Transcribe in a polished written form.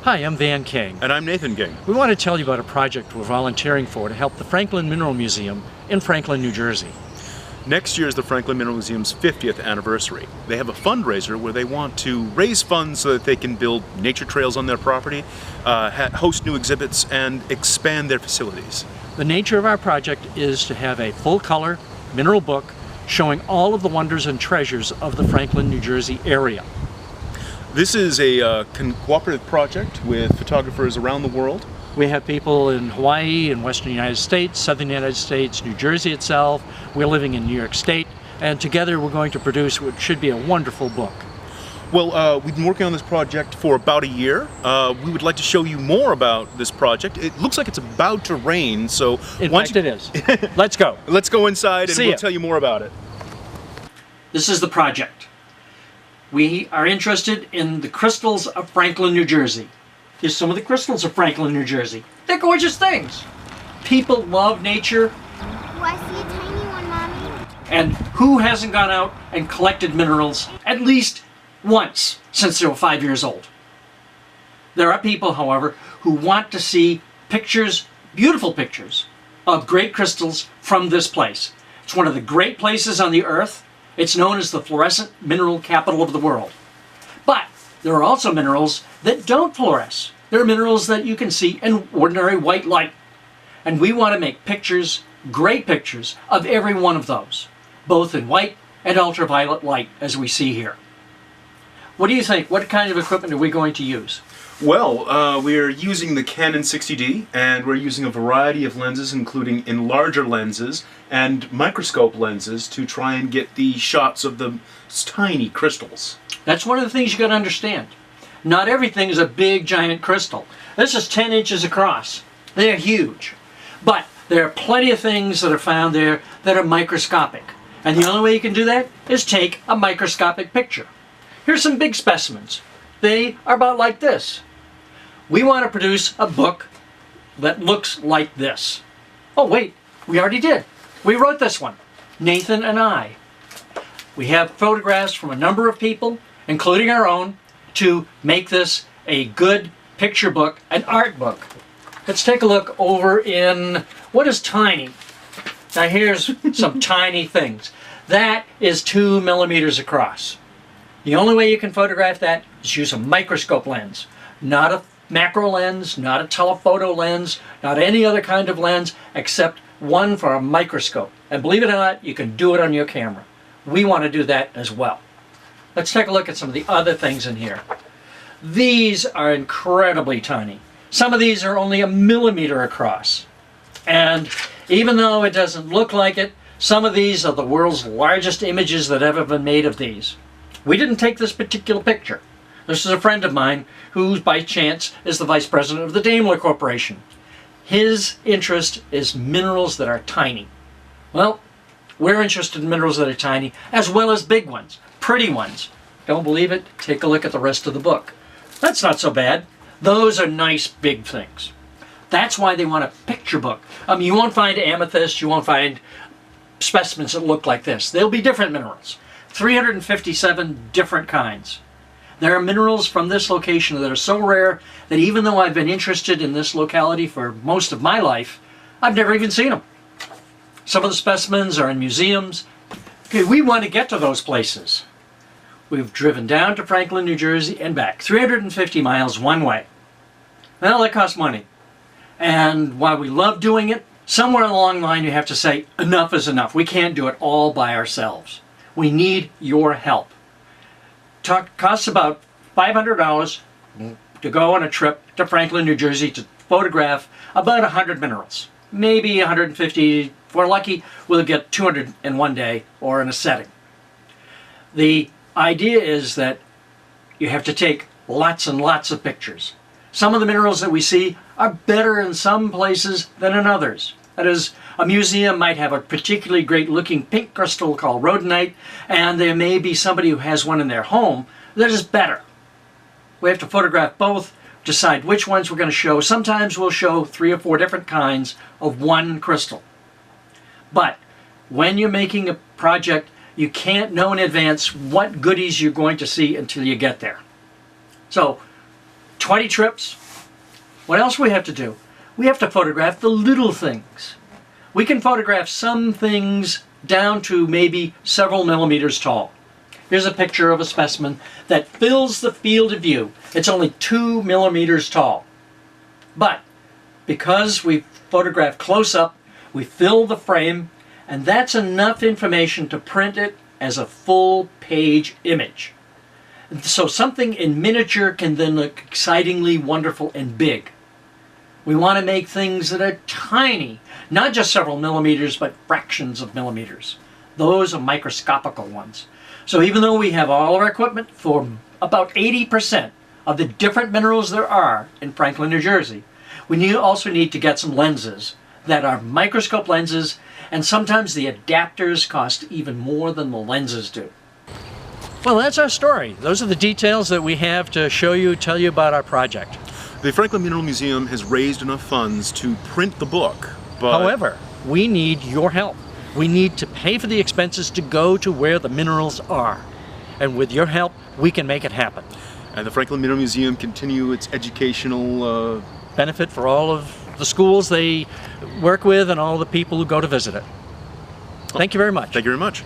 Hi, I'm Van King. And I'm Nathan King. We want to tell you about a project we're volunteering for to help the Franklin Mineral Museum in Franklin, New Jersey. Next year is the Franklin Mineral Museum's 50th anniversary. They have a fundraiser where they want to raise funds so that they can build nature trails on their property, host new exhibits, and expand their facilities. The nature of our project is to have a full-color mineral book showing all of the wonders and treasures of the Franklin, New Jersey area. This is a cooperative project with photographers around the world. We have people in Hawaii, in western United States, southern United States, New Jersey itself. We're living in New York State, and together we're going to produce what should be a wonderful book. Well, we've been working on this project for about a year. We would like to show you more about this project. It looks like it's about to rain, so... In fact, it is. Let's go. Let's go inside and we'll tell you more about it. This is the project. We are interested in the crystals of Franklin, New Jersey. Here's some of the crystals of Franklin, New Jersey. They're gorgeous things. People love nature. Oh, I see a tiny one, Mommy. And who hasn't gone out and collected minerals at least once since they were 5 years old? There are people, however, who want to see pictures, beautiful pictures, of great crystals from this place. It's one of the great places on the earth. It's known as the fluorescent mineral capital of the world. But there are also minerals that don't fluoresce. There are minerals that you can see in ordinary white light. And we want to make pictures, great pictures, of every one of those, both in white and ultraviolet light, as we see here. What do you think? What kind of equipment are we going to use? Well, we're using the Canon 60D, and we're using a variety of lenses, including enlarger lenses and microscope lenses, to try and get the shots of the tiny crystals. That's one of the things you got to understand. Not everything is a big, giant crystal. This is 10 inches across. They're huge. But there are plenty of things that are found there that are microscopic. And the only way you can do that is take a microscopic picture. Here's some big specimens. They are about like this. We want to produce a book that looks like this. Oh wait, we already did. We wrote this one, Nathan and I. We have photographs from a number of people, including our own, to make this a good picture book, an art book. Let's take a look over in, what is tiny? Now here's some tiny things. That is 2 millimeters across. The only way you can photograph that is use a microscope lens, not a macro lens, not a telephoto lens, not any other kind of lens, except one for a microscope. And believe it or not, you can do it on your camera. We want to do that as well. Let's take a look at some of the other things in here. These are incredibly tiny. Some of these are only 1 millimeter across. And even though it doesn't look like it, some of these are the world's largest images that have ever been made of these. We didn't take this particular picture. This is a friend of mine who, by chance, is the vice president of the Daimler Corporation. His interest is minerals that are tiny. Well, we're interested in minerals that are tiny, as well as big ones, pretty ones. Don't believe it? Take a look at the rest of the book. That's not so bad. Those are nice big things. That's why they want a picture book. You won't find amethyst, you won't find specimens that look like this. They'll be different minerals. 357 different kinds. There are minerals from this location that are so rare that even though I've been interested in this locality for most of my life, I've never even seen them. Some of the specimens are in museums. Okay, we want to get to those places. We've driven down to Franklin, New Jersey and back, 350 miles one way. Well, that costs money. And while we love doing it, somewhere along the line you have to say, enough is enough. We can't do it all by ourselves. We need your help. Costs about $500 to go on a trip to Franklin, New Jersey to photograph about 100 minerals. Maybe 150. If we're lucky, we'll get 200 in one day or in a setting. The idea is that you have to take lots and lots of pictures. Some of the minerals that we see are better in some places than in others. That is, a museum might have a particularly great looking pink crystal called rhodonite, and there may be somebody who has one in their home that is better. We have to photograph both, decide which ones we're going to show. Sometimes we'll show 3 or 4 different kinds of one crystal. But when you're making a project, you can't know in advance what goodies you're going to see until you get there. So 20 trips. What else we have to do? We have to photograph the little things. We can photograph some things down to maybe several millimeters tall. Here's a picture of a specimen that fills the field of view. It's only 2 millimeters tall. But because we photograph close up, we fill the frame, and that's enough information to print it as a full page image. So something in miniature can then look excitingly wonderful and big. We want to make things that are tiny, not just several millimeters, but fractions of millimeters. Those are microscopical ones. So even though we have all of our equipment for about 80% of the different minerals there are in Franklin, New Jersey, we also need to get some lenses that are microscope lenses, and sometimes the adapters cost even more than the lenses do. Well, that's our story. Those are the details that we have to show you, tell you about our project. The Franklin Mineral Museum has raised enough funds to print the book, but... However, we need your help. We need to pay for the expenses to go to where the minerals are. And with your help, we can make it happen. And the Franklin Mineral Museum continue its educational... benefit for all of the schools they work with and all the people who go to visit it. Thank you very much. Thank you very much.